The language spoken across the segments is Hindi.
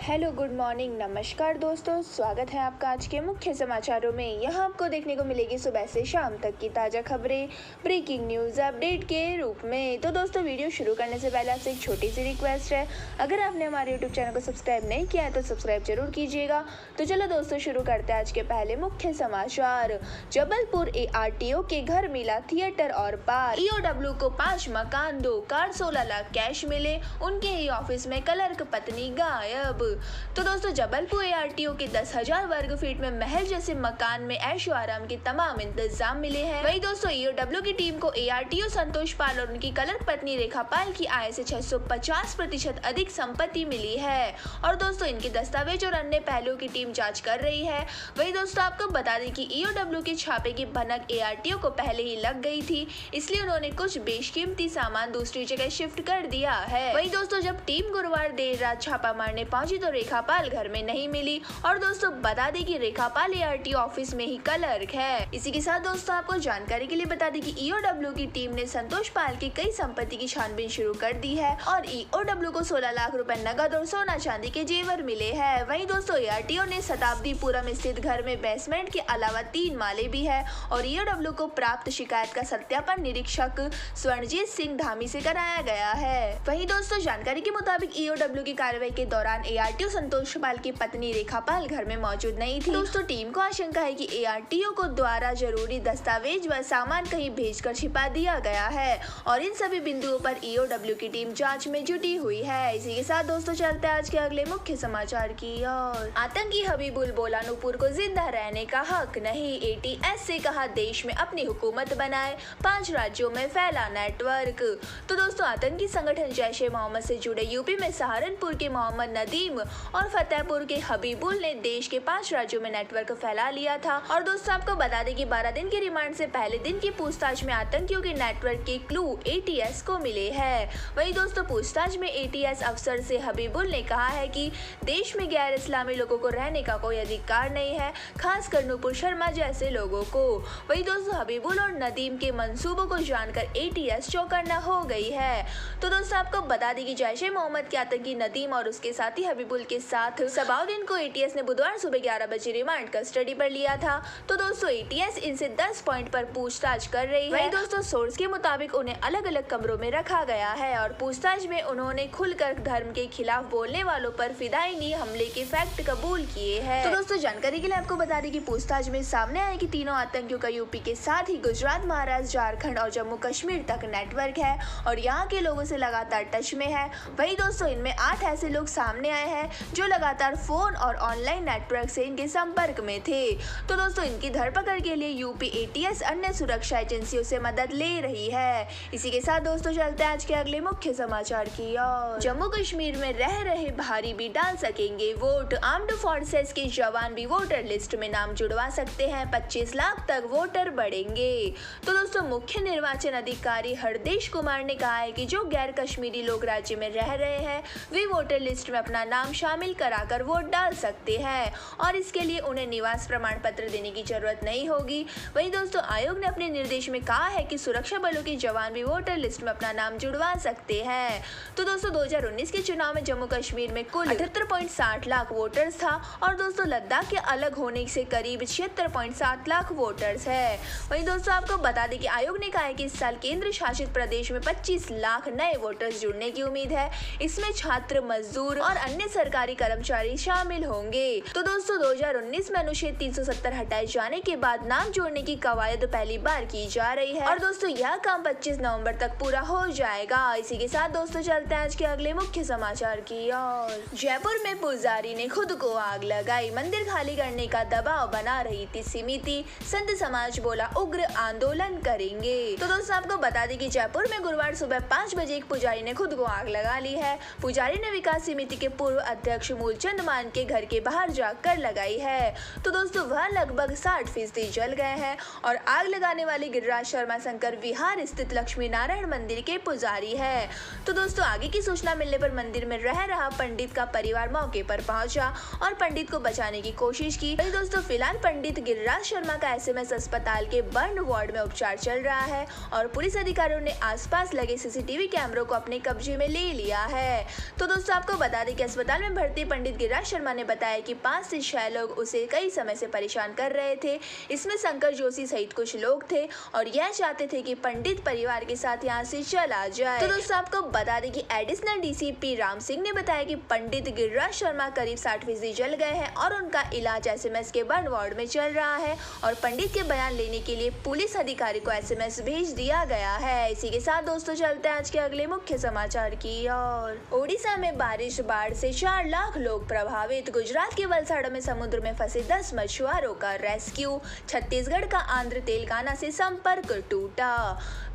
हेलो, गुड मॉर्निंग, नमस्कार दोस्तों। स्वागत है आपका आज के मुख्य समाचारों में। यहाँ आपको देखने को मिलेगी सुबह से शाम तक की ताज़ा खबरें, ब्रेकिंग न्यूज़ अपडेट के रूप में। तो दोस्तों, वीडियो शुरू करने से पहले आपसे एक छोटी सी रिक्वेस्ट है, अगर आपने हमारे यूट्यूब चैनल को सब्सक्राइब नहीं किया है तो सब्सक्राइब जरूर कीजिएगा। तो चलो दोस्तों, शुरू करते हैं आज के पहले मुख्य समाचार। जबलपुर ARTO के घर मिला थिएटर और बार। EOW को 5 मकान, 2 कार, 16 लाख कैश मिले। उनके ही ऑफिस में क्लर्क पत्नी गायब। तो दोस्तों, जबलपुर ARTO के 10,000 वर्ग फीट में महल जैसे मकान में ऐशो आराम के तमाम इंतजाम मिले हैं। वहीं दोस्तों, EOW की टीम को ARTO संतोष पाल और उनकी क्लर्क पत्नी रेखा पाल की आय से 650% अधिक संपत्ति मिली है। और दोस्तों, इनके दस्तावेज और अन्य पहलुओं की टीम जांच कर रही है। वहीं दोस्तों, आपको बता दें कि EOW के छापे की भनक ARTO को पहले ही लग गई थी, इसलिए उन्होंने कुछ बेशकीमती सामान दूसरी जगह शिफ्ट कर दिया है। वहीं दोस्तों, जब टीम गुरुवार देर रात छापा मारने पहुंची तो रेखा पाल घर में नहीं मिली। और दोस्तों, बता दें कि रेखा पाल ARTO ऑफिस में ही क्लर्क है। इसी के साथ दोस्तों, आपको जानकारी के लिए बता दें कि EOW की टीम ने संतोष पाल की कई संपत्ति की छानबीन शुरू कर दी है और EOW को 16 लाख रुपए नगद और सोना चांदी के जेवर मिले हैं। वहीं दोस्तों, ARTO ने शताब्दीपुरम स्थित घर में बेसमेंट के अलावा 3 माले भी है और EOW को प्राप्त शिकायत का सत्यापन निरीक्षक स्वर्णजीत सिंह धामी से कराया गया है। वहीं दोस्तों, जानकारी के मुताबिक EOW की कार्रवाई के दौरान ARTO संतोष पाल की पत्नी रेखा पाल घर में मौजूद नहीं थी। दोस्तों, टीम को आशंका है कि ARTO को द्वारा जरूरी दस्तावेज व सामान कहीं भेजकर छिपा दिया गया है और इन सभी बिंदुओं पर EOW की टीम जांच में जुटी हुई है। इसी के साथ दोस्तों, चलते हैं आज के अगले मुख्य समाचार की ओर। आतंकी हबीबुल बोला नूपुर को जिंदा रहने का हक नहीं। ATS से कहा देश में अपनी हुकूमत बनाए, 5 राज्यों में फैला नेटवर्क। तो दोस्तों, आतंकी संगठन जैश-ए-मोहम्मद से जुड़े यूपी में सहारनपुर के मोहम्मद नदीम और फतेहपुर के हबीबुल ने देश के 5 राज्यों में नेटवर्क फैला लिया था। और दोस्तों, आपको बता दें कि 12 दिन के रिमांड से पहले दिन की पूछताछ में आतंकियों के नेटवर्क के क्लू ATS को मिले हैं। वहीं दोस्तों, पूछताछ में ATS अफसर से हबीबुल ने कहा है कि देश में गैर इस्लामी लोगों को रहने का कोई अधिकार नहीं है, खासकर नूपुर शर्मा जैसे लोगों को। वहीं दोस्तों, हबीबुल और नदीम के मंसूबों को जानकर ATS चौकन्ना हो गई है। तो दोस्तों, आपको बता दें कि जैश-ए-मोहम्मद के आतंकी नदीम और उसके साथी हबीबुल के साथ सबाउद्दीन को ATS ने बुधवार सुबह 11 बजे रिमांड कस्टडी पर लिया था। तो दोस्तों, ATS इनसे 10 पॉइंट पर पूछताछ कर रही है। वहीं दोस्तों, सोर्स के मुताबिक उन्हें अलग अलग कमरों में रखा गया है और पूछताछ में उन्होंने खुलकर धर्म के खिलाफ बोलने वालों पर फिदायिनी हमले के फैक्ट कबूल किए हैं। तो दोस्तों, जानकारी के लिए आपको बता दें कि पूछताछ में सामने आया कि तीनों आतंकियों का यूपी के साथ ही गुजरात, महाराष्ट्र, झारखंड और जम्मू कश्मीर तक नेटवर्क है और यहाँ के लोगों से लगातार टच में है। वहीं दोस्तों, इनमें 8 ऐसे लोग सामने आए हैं जो लगातार फोन और ऑनलाइन नेटवर्क से इनके संपर्क में थे। तो दोस्तों, इनकी धरपकड़ के लिए यूपी ATS अन्य सुरक्षा एजेंसियों से मदद ले रही है। इसी के साथ दोस्तों, चलते हैं आज के अगले मुख्य समाचार की ओर। जम्मू कश्मीर में रह रहे भारी भी डाल सकेंगे वोट। आर्म्ड फोर्सेस के जवान भी वोटर लिस्ट में नाम जुड़वा सकते हैं, 25 लाख तक वोटर बढ़ेंगे। तो दोस्तों, मुख्य निर्वाचन अधिकारी हरदेश कुमार ने कहा है कि जो गैर कश्मीरी लोग राज्य में रह रहे हैं वे वोटर लिस्ट में अपना नाम शामिल कराकर वोट डाल सकते हैं और इसके लिए उन्हें निवास प्रमाण पत्र देने की जरूरत नहीं होगी। वहीं दोस्तों, आयोग ने अपने निर्देश में कहा है कि सुरक्षा बलों के जवान भी वोटर लिस्ट में अपना नाम जुड़वा सकते हैं। तो दोस्तों, 2019 के चुनाव में जम्मू कश्मीर में कुल 78.60 लाख वोटर्स था और दोस्तों, लद्दाख के अलग होने से करीब 76.7 लाख वोटर्स है। वहीं दोस्तों, आपको बता दें कि आयोग ने कहा है कि इस साल केंद्र शासित प्रदेश में 25 लाख नए वोटर्स जुड़ने की उम्मीद है। इसमें छात्र, मजदूर और अन्य सरकारी कर्मचारी शामिल होंगे। तो दोस्तों, 2019 में अनुच्छेद 370 हटाए जाने के बाद नाम जोड़ने की कवायद पहली बार की जा रही है और दोस्तों, यह काम 25 नवंबर तक पूरा हो जाएगा। इसी के साथ दोस्तों, चलते हैं आज के अगले मुख्य समाचार की ओर। जयपुर में पुजारी ने खुद को आग लगाई, मंदिर खाली करने का दबाव बना रही थी समिति, संत समाज बोला उग्र आंदोलन करेंगे। तो दोस्तों, आपको बता दें कि जयपुर में गुरुवार सुबह 5 बजे एक पुजारी ने खुद को आग लगा ली है। पुजारी ने विकास समिति के पूर्व अध्यक्ष मूलचंद मान के घर के बाहर जाकर लगाई है। तो दोस्तों, वह लगभग 60% जल गए हैं और आग लगाने वाले गिरिराज शर्मा शंकर विहार स्थित लक्ष्मी नारायण मंदिर के पुजारी है। तो दोस्तों, आगे की सूचना मिलने पर मंदिर में रह रहा पंडित का परिवार मौके पर पहुंचा और पंडित को बचाने की कोशिश की। वहीं दोस्तों, फिलहाल पंडित गिरिराज शर्मा का SMS अस्पताल के बर्न वार्ड में उपचार चल रहा है और पुलिस अधिकारियों ने आसपास लगे CCTV कैमरों को अपने कब्जे में ले लिया है। तो दोस्तों, आपको बता दें कि अस्पताल अस्पताल में भर्ती पंडित गिरिराज शर्मा ने बताया कि 5 से 6 लोग उसे कई समय से परेशान कर रहे थे। इसमें शंकर जोशी सहित कुछ लोग थे और यह चाहते थे कि पंडित परिवार के साथ यहाँ से चला जाए। तो दोस्तों आपको बता दें कि एडिशनल डीसीपी राम सिंह ने बताया कि पंडित गिरिराज शर्मा करीब 60% जल गए हैं और उनका इलाज एसएमएस के बर्न वार्ड में चल रहा है और पंडित के बयान लेने के लिए पुलिस अधिकारी को एसएमएस भेज दिया गया है। इसी के साथ दोस्तों चलते हैं आज के अगले मुख्य समाचार की ओर। ओडिशा में बारिश, बाढ़ से 4 लाख लोग प्रभावित। गुजरात के वलसाड़ में समुद्र में फंसे 10 मछुआरों का रेस्क्यू। छत्तीसगढ़ का आंध्र तेलंगाना से संपर्क टूटा।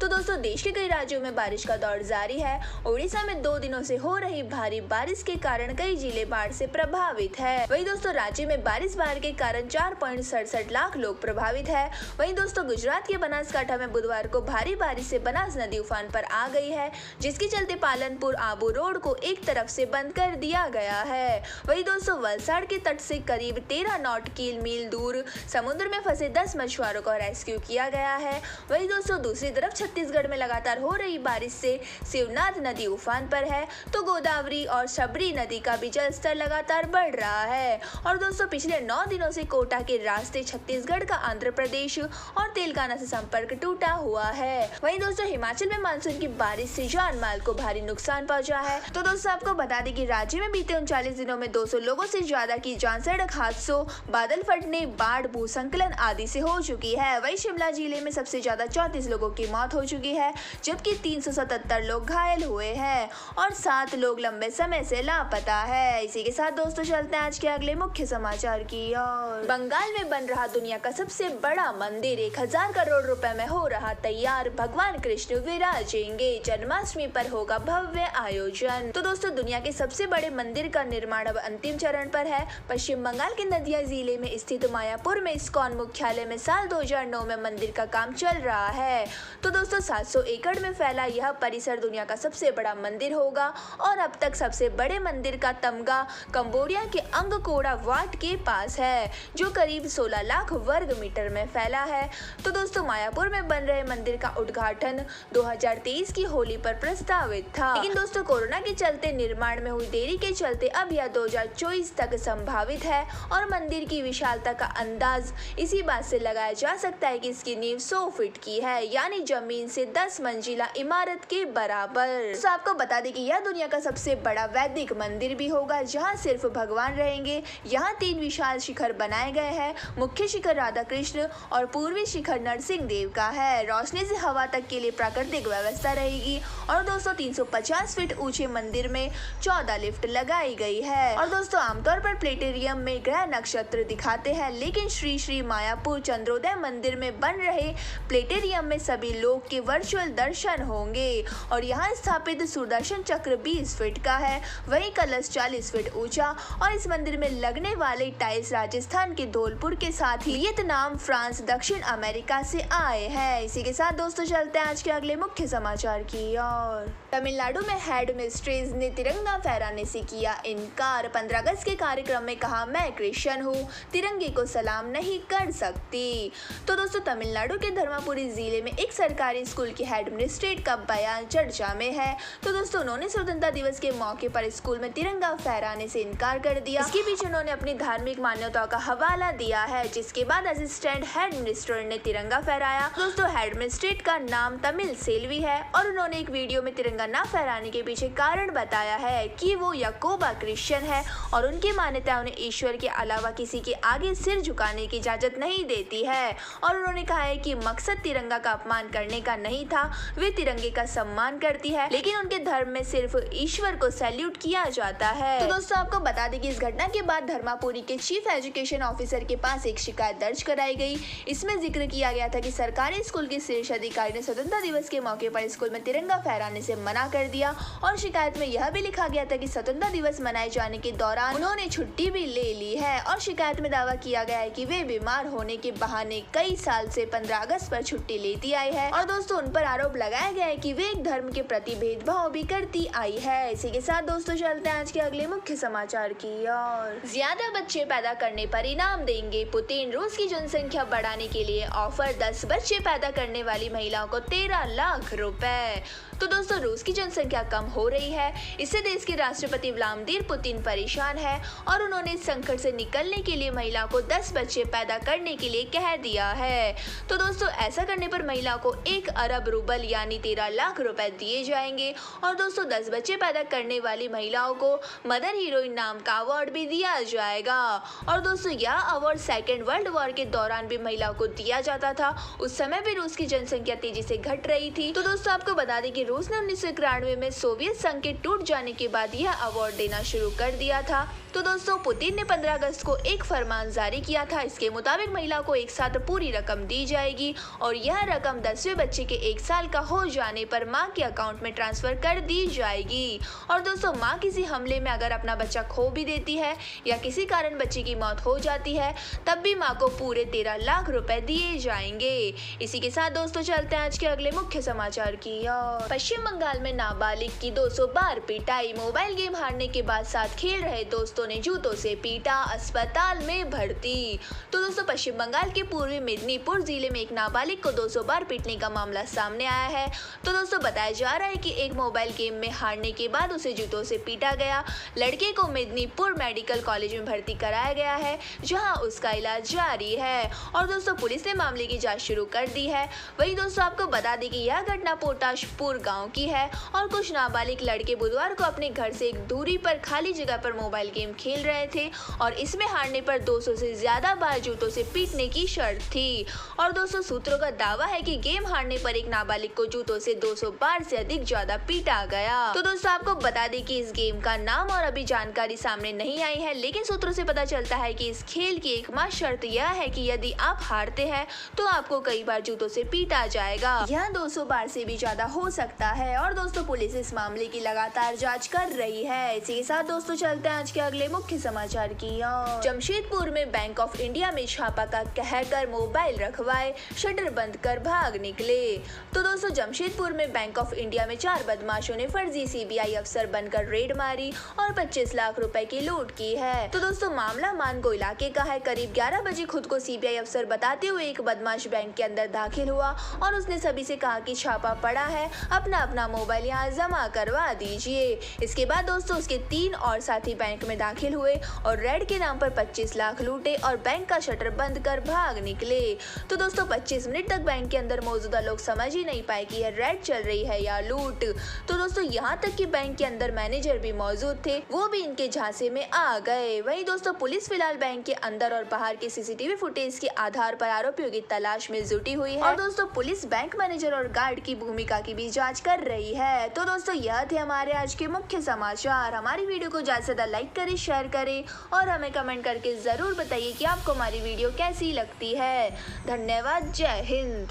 तो दोस्तों देश के कई राज्यों में बारिश का दौर जारी है। ओडिशा में 2 दिनों से हो रही भारी बारिश के कारण कई जिले बाढ़ से प्रभावित है। वहीं दोस्तों राज्य में बारिश बाढ़ के कारण 4.67 लाख लोग प्रभावित है। वहीं दोस्तों गुजरात के बनासकांठा में बुधवार को भारी बारिश से बनास नदी उफान पर आ गई है, जिसके चलते पालनपुर आबू रोड को एक तरफ से बंद कर दिया गया है। वहीं दोस्तों वलसाड़ के तट से करीब 13 नॉटिकल मील दूर समुद्र में फंसे 10 मछुआरों का रेस्क्यू किया गया है। वहीं दोस्तों दूसरी तरफ छत्तीसगढ़ में लगातार हो रही बारिश से शिवनाथ नदी उफान पर है, तो गोदावरी और शबरी नदी का भी जलस्तर लगातार बढ़ रहा है। और दोस्तों पिछले 9 दिनों से कोटा के रास्ते छत्तीसगढ़ का आंध्र प्रदेश और तेलंगाना से संपर्क टूटा हुआ है। वहीं दोस्तों हिमाचल में मानसून की बारिश से जान माल को भारी नुकसान पहुंचा है। तो दोस्तों आपको बता दें कि राज्य में बीते 39 दिनों में 200 लोगों से ज्यादा की जान सड़क हादसों, बादल फटने, बाढ़, भूस्खलन आदि से हो चुकी है। वहीं शिमला जिले में सबसे ज्यादा 34 लोगों की मौत हो चुकी है, जबकि 377 लोग घायल हुए हैं और 7 लोग लंबे समय से लापता है। इसी के साथ दोस्तों चलते हैं आज के अगले मुख्य समाचार की ओर। बंगाल में बन रहा दुनिया का सबसे बड़ा मंदिर 1000 करोड़ रुपए में हो रहा तैयार। भगवान कृष्ण विराजेंगे, जन्माष्टमी पर होगा भव्य आयोजन। तो दोस्तों दुनिया के सबसे बड़े मंदिर का निर्माण अब अंतिम चरण पर है। पश्चिम बंगाल के नदिया जिले में स्थित मायापुर में इस्कॉन मुख्यालय में साल 2009 में मंदिर का काम चल रहा है। तो दोस्तों 700 एकड़ में फैला यह परिसर दुनिया का सबसे बड़ा मंदिर होगा और अब तक सबसे बड़े मंदिर का तमगा कंबोडिया के अंगकोड़ा वाट के पास है, जो करीब 16 लाख वर्ग मीटर में फैला है। तो दोस्तों मायापुर में बन रहे मंदिर का उद्घाटन 2023 की होली पर प्रस्तावित था, लेकिन दोस्तों कोरोना के चलते निर्माण में हुई देरी के चलते अब यह 2024 तक संभावित है। और मंदिर की विशालता का अंदाज इसी बात से लगाया जा सकता है कि इसकी नींव 100 फीट की है, यानी जमीन से 10 मंजिला इमारत के बराबर। तो आपको बता दें कि यह दुनिया का सबसे बड़ा वैदिक मंदिर भी होगा, जहां सिर्फ भगवान रहेंगे। यहाँ 3 विशाल शिखर बनाए गए हैं। मुख्य शिखर राधा कृष्ण और पूर्वी शिखर नरसिंह देव का है। रोशनी से हवा तक के लिए प्राकृतिक व्यवस्था रहेगी। और दोस्तों 350 फीट ऊंचे मंदिर में 14 लिफ्ट लगाई गई है। और दोस्तों आमतौर पर प्लेटेरियम में ग्रह नक्षत्र दिखाते हैं, लेकिन श्री श्री मायापुर चंद्रोदय मंदिर में बन रहे प्लेटेरियम में सभी लोग के वर्चुअल दर्शन होंगे। और यहाँ स्थापित सुदर्शन चक्र 20 फीट का है, वहीं कलश 40 फीट ऊंचा। और इस मंदिर में लगने वाले टाइल्स राजस्थान के धौलपुर के साथ ही वियतनाम, फ्रांस, दक्षिण अमेरिका से आए हैं। इसी के साथ दोस्तों चलते हैं आज के अगले मुख्य समाचार की ओर। तमिलनाडु में हेड मिस्ट्रेस ने तिरंगा फहराने से किया इनकार। 15 अगस्त के कार्यक्रम में कहा, मैं क्रिश्चियन हूँ, तिरंगे को सलाम नहीं कर सकती। तो दोस्तों तमिलनाडु के धर्मापुरी जिले में एक सरकारी स्कूल की हेड मिस्ट्रेस का बयान चर्चा में है। तो दोस्तों उन्होंने स्वतंत्रता दिवस के मौके पर स्कूल में तिरंगा फहराने से इनकार कर दिया। इसके पीछे उन्होंने अपनी धार्मिक मान्यताओं का हवाला दिया है, जिसके बाद असिस्टेंट हेड मिस्ट्रेस ने तिरंगा फहराया। दोस्तों हेड मिस्ट्रेस का नाम तमिल सेल्वी है और उन्होंने एक वीडियो में तिरंगा न फहराने के पीछे कारण बताया है कि वो याकोबा क्रिश्चियन है और उनकी मान्यता उन्हें ईश्वर के अलावा किसी के आगे सिर झुकाने की इजाजत नहीं देती है। और उन्होंने कहा है कि मकसद तिरंगा का अपमान करने का नहीं था, वे तिरंगे का सम्मान करती है, लेकिन उनके धर्म में सिर्फ ईश्वर को सैल्यूट किया जाता है। तो दोस्तों आपको बता दें कि इस घटना के बाद धर्मापुरी के चीफ एजुकेशन ऑफिसर के पास एक शिकायत दर्ज कराई गई। इसमें जिक्र किया गया था कि सरकारी स्कूल के शीर्ष अधिकारी ने स्वतंत्रता दिवस के मौके पर स्कूल में तिरंगा फहराने से मना कर दिया। और शिकायत में यह भी लिखा गया था कि स्वतंत्रता दिवस मनाए जाने के दौरान उन्होंने छुट्टी भी ले ली है। और शिकायत में दावा किया गया है कि वे बीमार होने के बहाने कई साल से 15 अगस्त पर छुट्टी लेती आई है। और दोस्तों उन पर आरोप लगाया गया है कि वे एक धर्म के प्रति भेदभाव भी करती आई है। इसी के साथ दोस्तों चलते हैं आज के अगले मुख्य समाचार की ओर। ज्यादा बच्चे पैदा करने पर इनाम देंगे पुतिन। रूस की जनसंख्या बढ़ाने के लिए ऑफर, 10 बच्चे पैदा करने वाली महिलाओं को 13 लाख रुपए। तो दोस्तों रूस की जनसंख्या कम हो रही है, इससे देश के राष्ट्रपति व्लादिमीर पुतिन परेशान है और उन्होंने इस संकट से निकलने के लिए महिला को 10 बच्चे पैदा करने के लिए कह दिया है। तो दोस्तों ऐसा करने पर महिला को 1 अरब रूबल यानी 13 लाख रुपए दिए जाएंगे और दोस्तों 10 बच्चे पैदा करने वाली महिलाओं को मदर हीरोइन नाम का अवार्ड भी दिया जाएगा। और दोस्तों यह अवार्ड सेकेंड वर्ल्ड वॉर के दौरान भी महिलाओं को दिया जाता था। उस समय भी रूस की जनसंख्या तेजी से घट रही थी। तो दोस्तों आपको बता दें कि रूस ने 1991 में सोवियत संघ के टूट जाने के बाद यह अवार्ड देना शुरू कर दिया था। तो दोस्तों पुतिन ने 15 अगस्त को एक फरमान जारी किया था। इसके मुताबिक महिला को एक साथ पूरी रकम दी जाएगी और यह रकम 10वें बच्चे के 1 साल का हो जाने पर मां के अकाउंट में ट्रांसफर कर दी जाएगी। और दोस्तों मां किसी हमले में अगर अपना बच्चा खो भी देती है या किसी कारण बच्चे की मौत हो जाती है तब भी मां को पूरे 13 लाख रुपए दिए जाएंगे। इसी के साथ दोस्तों चलते हैं आज के अगले मुख्य समाचार की ओर। पश्चिम बंगाल में नाबालिग की 200 बार पिटाई, मोबाइल गेम हारने के बाद साथ खेल रहे दोस्तों ने जूतों से पीटा, अस्पताल में भर्ती। तो दोस्तों पश्चिम बंगाल के पूर्वी मेदिनीपुर जिले में एक नाबालिग को 200 बार पीटने का मामला सामने आया है। तो दोस्तों बताया जा रहा है कि एक मोबाइल गेम में हारने के बाद उसे जूतों से पीटा गया। लड़के को मेदिनीपुर मेडिकल कॉलेज में भर्ती कराया गया है जहां उसका इलाज जारी है। और दोस्तों पुलिस ने मामले की जांच शुरू कर दी है। वही दोस्तों आपको बता दें कि यह घटना पोटाशपुर गाँव की है और कुछ नाबालिग लड़के बुधवार को अपने घर से एक दूरी पर खाली जगह पर मोबाइल गेम खेल रहे थे और इसमें हारने पर 200 से ज्यादा बार जूतों से पीटने की शर्त थी। और दोस्तों सूत्रों का दावा है कि गेम हारने पर एक नाबालिग को जूतों से 200 बार से अधिक ज्यादा पीटा गया। तो दोस्तों आपको बता दें कि इस गेम का नाम और अभी जानकारी सामने नहीं आई है, लेकिन सूत्रों से पता चलता है कि इस खेल की एकमात्र शर्त यह है कि यदि आप हारते हैं तो आपको कई बार जूतों से पीटा जाएगा। यह 200 बार से भी ज्यादा हो सकता है। और दोस्तों पुलिस इस मामले की लगातार जाँच कर रही है। इसी के साथ दोस्तों चलते हैं आज के अगले मुख्य समाचार की ओर। जमशेदपुर में बैंक ऑफ इंडिया में छापा का कहकर मोबाइल रखवाए, शटर बंद कर भाग निकले। तो दोस्तों जमशेदपुर में बैंक ऑफ इंडिया में 4 बदमाशों ने फर्जी सीबीआई अफसर बनकर रेड मारी और 25 लाख रुपए की लूट की है। तो दोस्तों मामला मानगो इलाके का है। करीब 11 बजे खुद को सीबीआई अफसर बताते हुए एक बदमाश बैंक के अंदर दाखिल हुआ और उसने सभी से कहा कि छापा पड़ा है, अपना अपना मोबाइल यहाँ जमा करवा दीजिए। इसके बाद दोस्तों उसके 3 और साथी बैंक में दाखिल हुए और रेड के नाम पर 25 लाख लूटे और बैंक का शटर बंद कर भाग निकले। तो दोस्तों 25 मिनट तक बैंक के अंदर मौजूदा लोग समझ ही नहीं पाए कि यह रेड चल रही है या लूट। तो दोस्तों यहाँ तक कि बैंक के अंदर मैनेजर भी मौजूद थे, वो भी इनके झांसे में आ गए। वहीं दोस्तों पुलिस फिलहाल बैंक के अंदर और बाहर के सीसीटीवी फुटेज के आधार पर आरोपियों की तलाश में जुटी हुई है। और दोस्तों पुलिस बैंक मैनेजर और गार्ड की भूमिका की भी जाँच कर रही है। तो दोस्तों यह थे हमारे आज के मुख्य समाचार। हमारी वीडियो को ज्यादा से ज्यादा लाइक करें, शेयर करें और हमें कमेंट करके जरूर बताइए कि आपको हमारी वीडियो कैसी लगती है। धन्यवाद। जय हिंद।